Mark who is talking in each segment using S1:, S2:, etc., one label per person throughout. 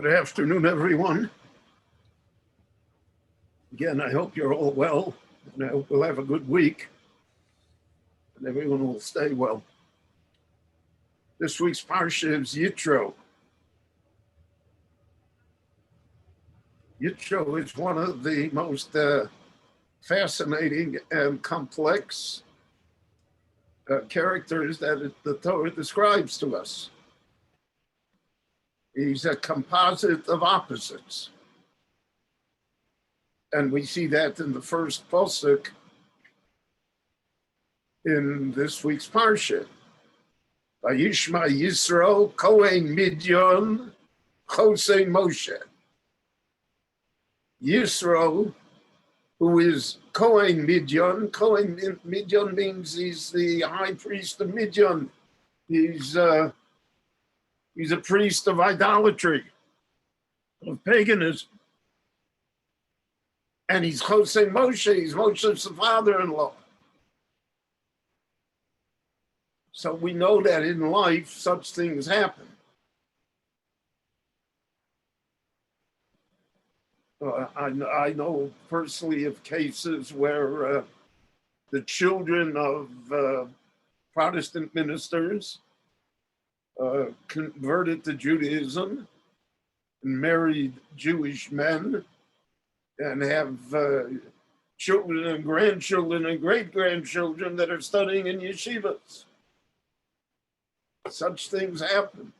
S1: Good afternoon, everyone. Again, I hope you're all well, and I hope we'll have a good week, and everyone will stay well. This week's parsha is Yitro. Yitro is one of the most fascinating and complex characters that the Torah describes to us. He's a composite of opposites. And we see that in the first pasuk in this week's parsha. Vayishma Yisro Kohen Midyon Chosei Moshe. Yisro, who is Kohen Midyon. Kohen Midyon means he's the high priest of Midyon. He's a priest of idolatry, of paganism. And he's Chosei Moshe, he's Moshe's father-in-law. So we know that in life, such things happen. I know personally of cases where the children of Protestant ministers converted to Judaism and married Jewish men and have children and grandchildren and great-grandchildren that are studying in yeshivas. Such things happen.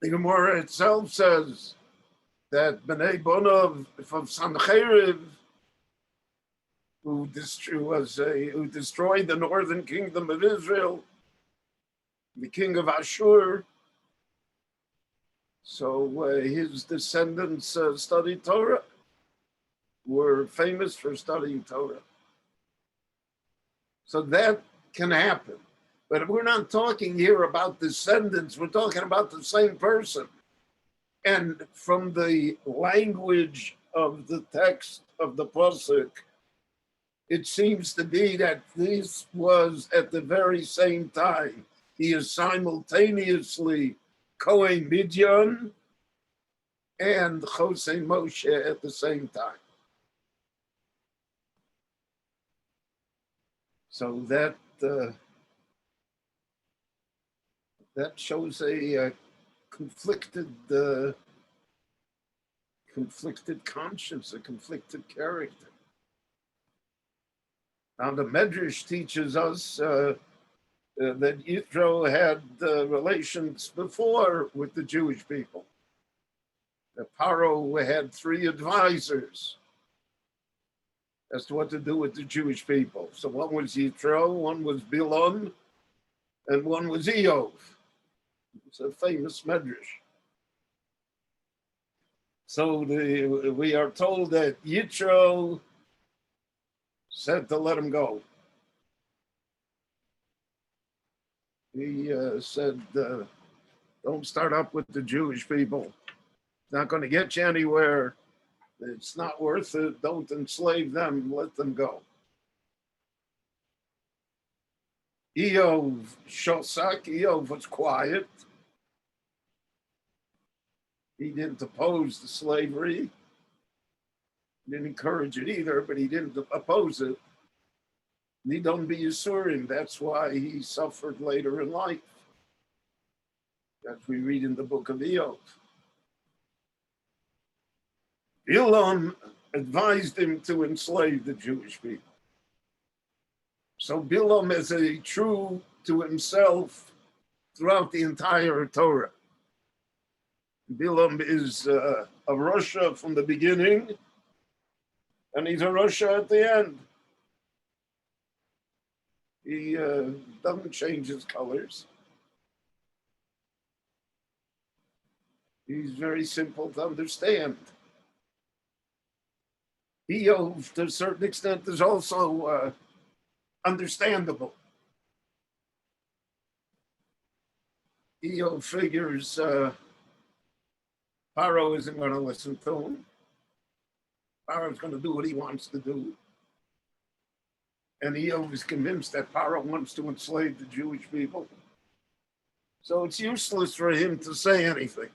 S1: The Gemara itself says that Bnei Bonov from Sancheriv, who destroyed the northern kingdom of Israel, the king of Ashur, so his descendants studied Torah, were famous for studying Torah. So that can happen. But we're not talking here about descendants, we're talking about the same person. And from the language of the text of the pasuk, it seems to be that this was at the very same time. He is simultaneously Kohen Midyon and Chosei Moshe at the same time. So that shows a conflicted conscience, a conflicted character. Now the Medrash teaches us that Yitro had relations before with the Jewish people. The Paro had 3 advisors as to what to do with the Jewish people. So one was Yitro, one was Bilam, and one was Eov. It's a famous Medrash. So we are told that Yitro said to let him go. He said, don't start up with the Jewish people. It's not going to get you anywhere. It's not worth it. Don't enslave them. Let them go. Eov Shosak, Eov was quiet. He didn't oppose the slavery. He didn't encourage it either, but he didn't oppose it. He don't be Yisurim. That's why he suffered later in life, as we read in the book of Eov. Bilam advised him to enslave the Jewish people. So Bilam is true to himself throughout the entire Torah. Bilam is a Rasha from the beginning, and he's a Rasha at the end. He doesn't change his colors. He's very simple to understand. Eov, to a certain extent, is also understandable. Eov figures Paro isn't going to listen to him. Paro's going to do what he wants to do. And Eov is convinced that Paro wants to enslave the Jewish people. So it's useless for him to say anything.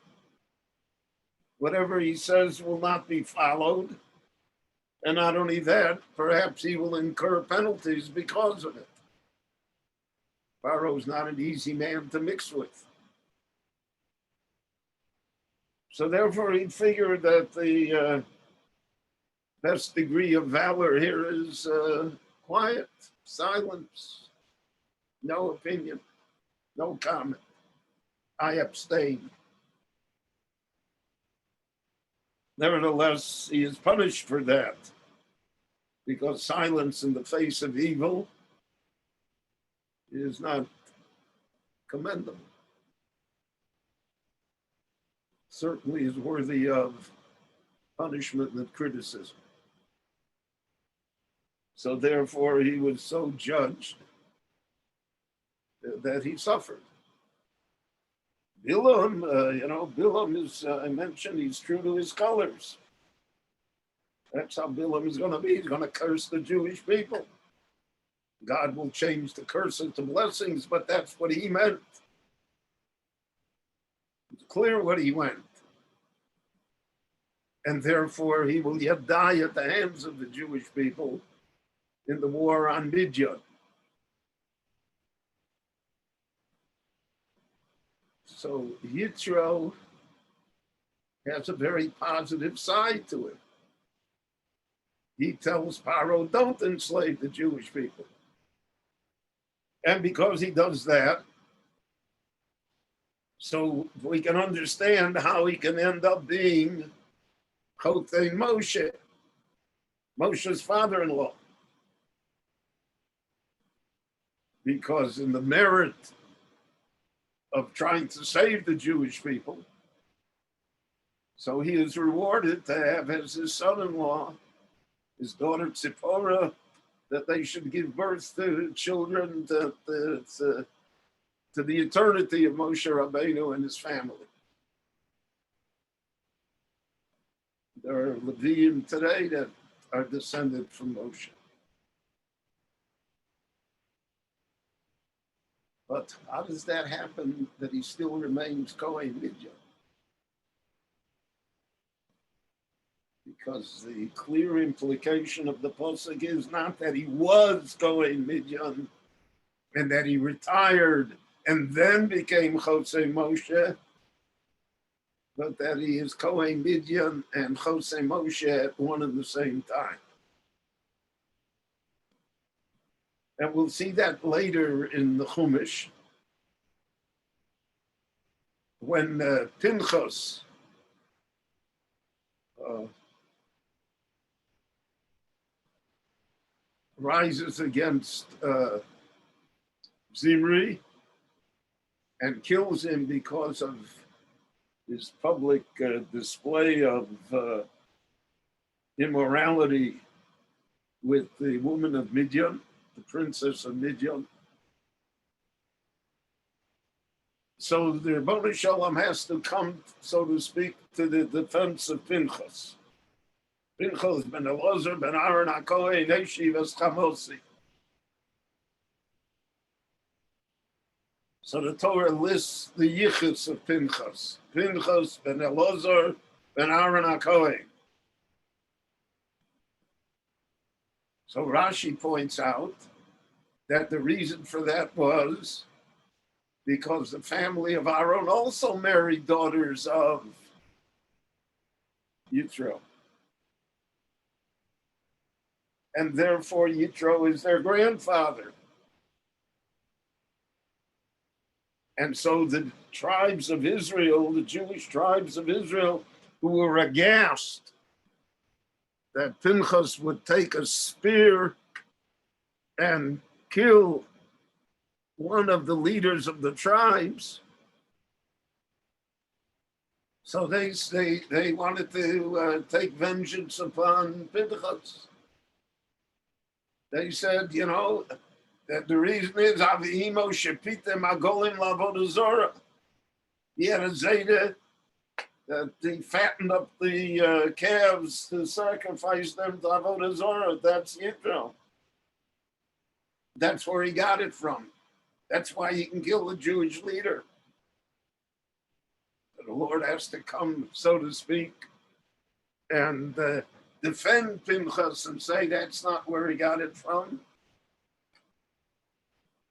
S1: Whatever he says will not be followed. And not only that, perhaps he will incur penalties because of it. Pharaoh's not an easy man to mix with. So therefore, he figured that the best degree of valor here is quiet, silence, no opinion, no comment. I abstain. Nevertheless, he is punished for that, because silence in the face of evil is not commendable. Certainly is worthy of punishment and criticism. So therefore, he was so judged that he suffered. Bilam, Bilam is, I mentioned, he's true to his colors. That's how Bilam is going to be. He's going to curse the Jewish people. God will change the curse into blessings, but that's what he meant. It's clear what he meant. And therefore, he will yet die at the hands of the Jewish people in the war on Midian. So Yitro has a very positive side to it. He tells Paro, don't enslave the Jewish people. And because he does that, so we can understand how he can end up being Chotei Moshe, Moshe's father-in-law. Because in the merit of trying to save the Jewish people, so he is rewarded to have as his son-in-law, his daughter Tzipporah, that they should give birth to children to the eternity of Moshe Rabbeinu and his family. There are Leviim today that are descended from Moshe. But how does that happen that he still remains Kohen Midian? Because the clear implication of the Pasuk is not that he was Kohen Midian and that he retired and then became Chosei Moshe, but that he is Kohen Midian and Chosei Moshe at one and the same time. And we'll see that later in the Chumash, when Pinchas rises against Zimri and kills him because of his public display of immorality with the woman of Midian, the princess of Midian. So the Rebbeinu Shalom has to come, so to speak, to the defense of Pinchas. Pinchas ben Elazar ben Aaron HaKohen Yeshivas Chamosi. So the Torah lists the yichus of Pinchas. Pinchas ben Elazar ben Aaron HaKohen. So Rashi points out that the reason for that was because the family of Aaron also married daughters of Yitro. And therefore Yitro is their grandfather. And so the tribes of Israel, the Jewish tribes of Israel, who were aghast that Pinchas would take a spear and kill one of the leaders of the tribes. So they wanted to take vengeance upon Pinchas. They said, that the reason is Avihimo Shepitem Agolim Lavodah Zorah. He had a zayda that he fattened up the calves to sacrifice them to Avodah Zorah. That's Yitro. That's where he got it from. That's why he can kill the Jewish leader. The Lord has to come, so to speak, and defend Pinchas and say that's not where he got it from.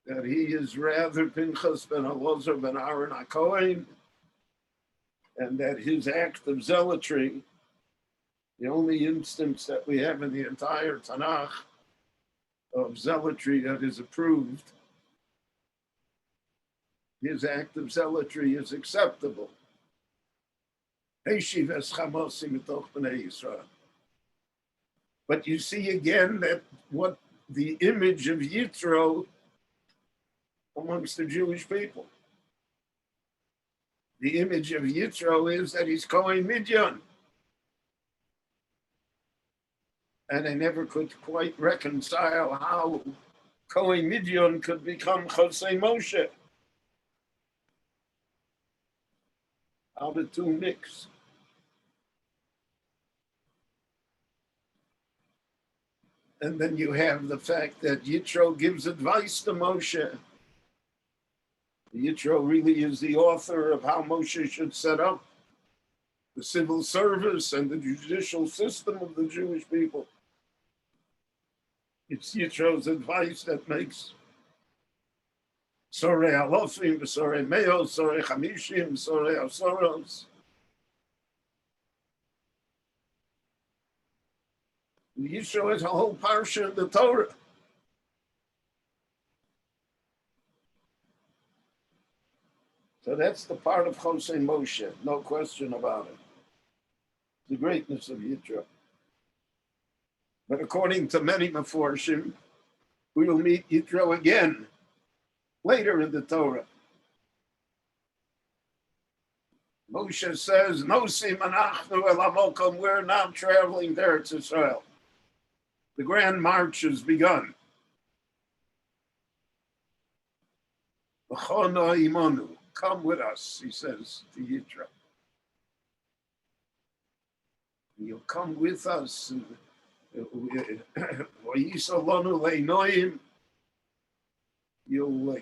S1: That he is rather Pinchas ben Elazar ben Aaron HaKohen, and that his act of zealotry, the only instance that we have in the entire Tanakh of zealotry that is approved, his act of zealotry is acceptable. But you see again that what the image of Yitro amongst the Jewish people. The image of Yitro is that he's Kohen Midyan. And they never could quite reconcile how Kohen Midyan could become Chosei Moshe. How the two mix. And then you have the fact that Yitro gives advice to Moshe. Yitro really is the author of how Moshe should set up the civil service and the judicial system of the Jewish people. It's Yitro's advice that makes Sorei Alofim, Sorei Meo, Sorei Chamishim, Sorei Asoros. Yitro has a whole parsha in the Torah. So that's the part of Chosei Moshe, no question about it. The greatness of Yitro. But according to many Meforshim, we will meet Yitro again later in the Torah. Moshe says, Nosim anachnu el hamokom, we're now traveling there to Israel. The grand march has begun. V'chono imonu, come with us, he says to Yitro. You'll come with us. You'll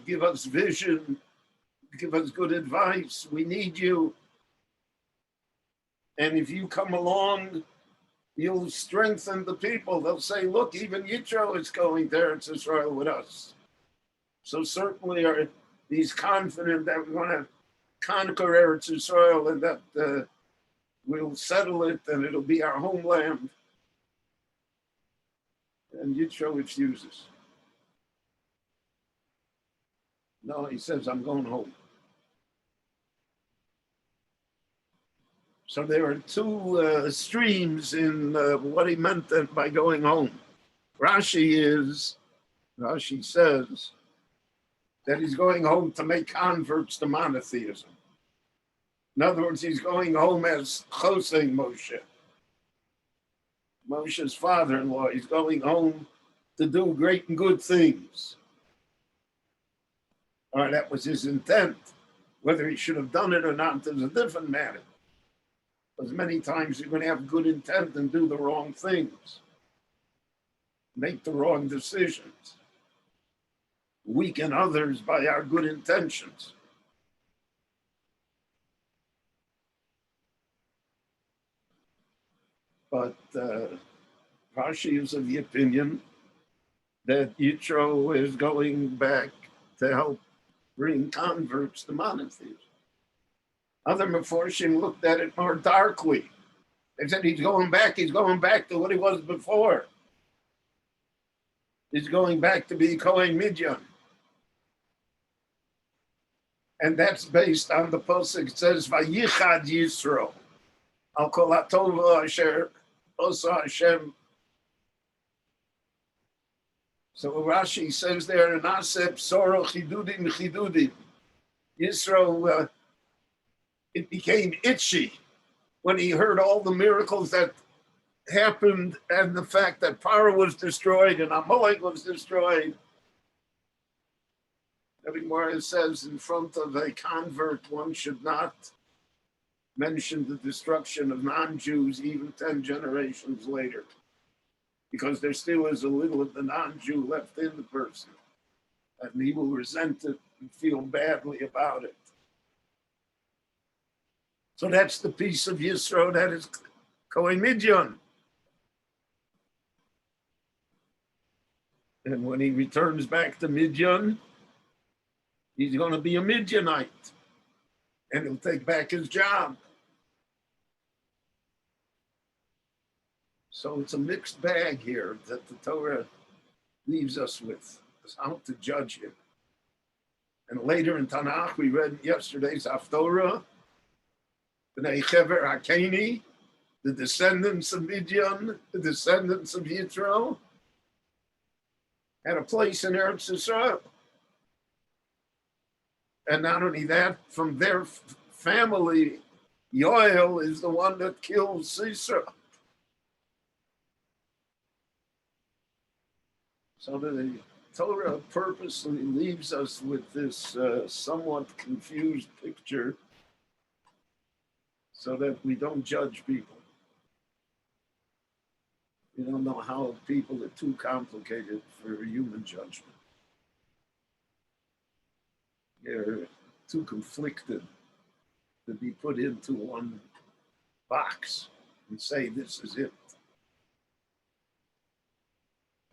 S1: give us vision, give us good advice. We need you. And if you come along, you'll strengthen the people. They'll say, look, even Yitro is going there to Israel with us. So certainly he's confident that we're going to conquer Eretz Israel and that we'll settle it and it'll be our homeland. And Yitro refuses. No, he says, I'm going home. So there are two streams in what he meant by going home. Rashi says that he's going home to make converts to monotheism. In other words, he's going home as Chosei Moshe, Moshe's father-in-law. He's going home to do great and good things. All right, that was his intent. Whether he should have done it or not is a different matter. Because many times you're going to have good intent and do the wrong things. Make the wrong decisions. Weaken others by our good intentions. But Rashi is of the opinion that Yitro is going back to help bring converts to monotheism. Other Meforshim looked at it more darkly. They said he's going back to what he was before. He's going back to be Kohen Midyan. And that's based on the pasuk. It says, Vayichad Yisro, al kol hatova asher osa Hashem. So Rashi says there, Naseh Soro Chidudim. Yisro, it became itchy when he heard all the miracles that happened and the fact that Paro was destroyed and Amalek was destroyed. Every Gemara says in front of a convert, one should not mention the destruction of non-Jews even 10 generations later, because there still is a little of the non-Jew left in the person, and he will resent it and feel badly about it. So that's the piece of Yisro that is Kohen Midyan. And when he returns back to Midyan, he's going to be a Midyanite. And he'll take back his job. So it's a mixed bag here that the Torah leaves us with, is how to judge him. And later in Tanakh, we read yesterday's Haftorah, B'nai Chever HaKeni, the descendants of Midian, the descendants of Yitro, had a place in Eretz Yisrael. And not only that, from their family, Yoel is the one that kills Sisera. So the Torah purposely leaves us with this somewhat confused picture so that we don't judge people. We don't know how people are too complicated for human judgment. They're too conflicted to be put into one box and say, this is it.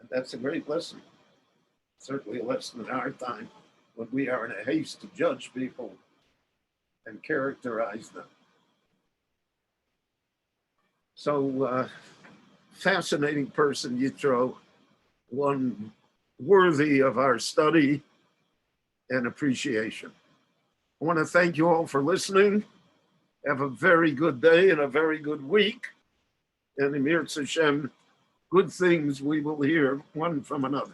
S1: And that's a great lesson. Certainly a lesson in our time when we are in a haste to judge people and characterize them. So, fascinating person, Yitro, one worthy of our study and appreciation. I want to thank you all for listening. Have a very good day and a very good week. And Emir Hashem, good things we will hear one from another.